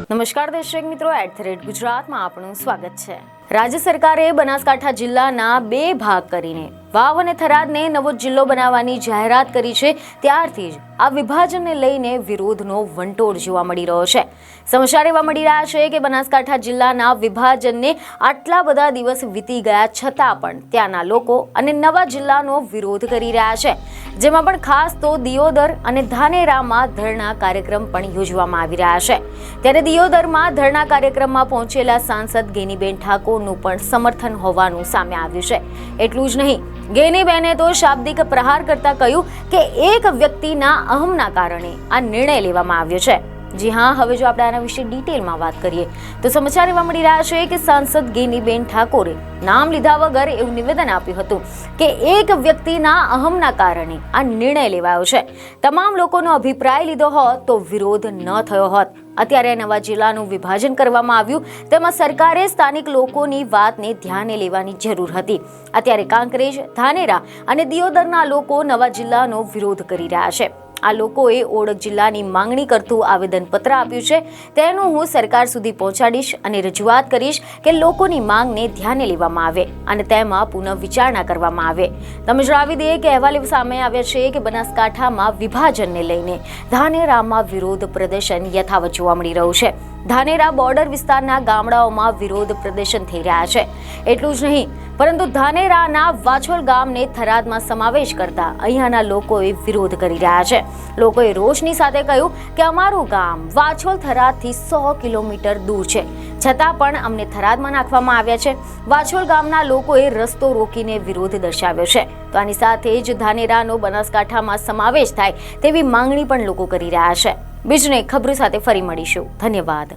નમસ્કાર દર્શક મિત્રો, @ગુજરાતમાં આપનું સ્વાગત છે। રાજ્ય સરકારે બનાસકાંઠા જિલ્લાના 2 ભાગ કરીને વાવ અને થરાદને નવો જિલ્લો બનાવવાની જાહેરાત કરી છે। ત્યારથી જ આ વિભાજનને લઈને વિરોધનો વંટોળ જોવા મળી રહ્યો છે। સમાચાર એવા મળી રહ્યા છે કે બનાસકાંઠા જિલ્લાના વિભાજનને આટલા બધા દિવસ વીતી ગયા છતાં પણ ત્યાંના લોકો અને નવા જિલ્લાનો વિરોધ કરી રહ્યા છે, જેમાં પણ ખાસ તો દિયોદર અને ધાનેરામાં ધરણા કાર્યક્રમ પણ યોજવામાં આવી રહ્યા છે। ત્યારે દિયોદરમાં ધરણા કાર્યક્રમમાં પહોંચેલા સાંસદ ગેનીબેન ઠાકોરનું પણ સમર્થન હોવાનું સામે આવ્યું છે। એટલું જ નહીં, ગેનીબેને તો શાબ્દિક પ્રહાર કરતા કહ્યું કે એક વ્યક્તિના અહમના કારણે આ નિર્ણય લેવામાં આવ્યો છે। જી હા, હવે જો આપણે આના વિશે ડિટેલમાં વાત કરીએ તો સમાચાર એવા મળી રહ્યા છે કે સાંસદ ગેનીબેન ઠાકોરે નામ લીધા વગર એવું નિવેદન આપ્યું હતું કે એક વ્યક્તિના અહમના કારણે આ નિર્ણય લેવાયો છે। તમામ લોકોનો અભિપ્રાય લીધો હોત તો વિરોધ ન થયો હોત। અત્યારે નવા જિલ્લાનું વિભાજન કરવામાં આવ્યું, તેમાં સરકારે સ્થાનિક લોકોની વાતને ધ્યાને લેવાની જરૂર હતી। અત્યારે કાંકરેજ, ધાનેરા અને દિયોદરના લોકો નવા જિલ્લાનો વિરોધ કરી રહ્યા છે। આ લોકોએ ઓળખ જિલ્લાની માંગણી કરતું આવેદનપત્ર આપ્યું છે। તેનું હું સરકાર સુધી પહોંચાડીશ અને રજૂઆત કરીશ કે લોકોની માંગને ધ્યાને લેવામાં આવે અને તેમાં પુનઃ વિચારણા કરવામાં આવે। તમે જણાવી દઈએ કે અહેવાલ સામે આવ્યા છે કે બનાસકાંઠામાં વિભાજનને લઈને ધાનેરામાં વિરોધ પ્રદર્શન યથાવત જોવા મળી રહ્યું છે। ધાનેરા બોર્ડર વિસ્તારના ગામડાઓમાં વિરોધ પ્રદર્શન થઈ રહ્યા છે। એટલું જ નહીં, પરંતુ ધાનેરાના વાછોલ ગામને થરાદમાં સમાવેશ કરતા અહીંયાના લોકોએ વિરોધ કરી રહ્યા છે। લોકોએ રોષની સાથે કહ્યું કે અમારું ગામ વાછોલ થરાદથી 100 કિલોમીટર દૂર છે, છતાં પણ અમને થરાદમાં નાખવામાં આવ્યા છે। વાછોલ ગામના લોકોએ રસ્તો રોકીને વિરોધ દર્શાવ્યો છે। તો આની સાથે જ ધાનેરાનો બનાસકાંઠામાં સમાવેશ થાય તેવી માંગણી પણ લોકો કરી રહ્યા છે। બીજને ખબરો સાથે ફરી મળીશું। ધન્યવાદ।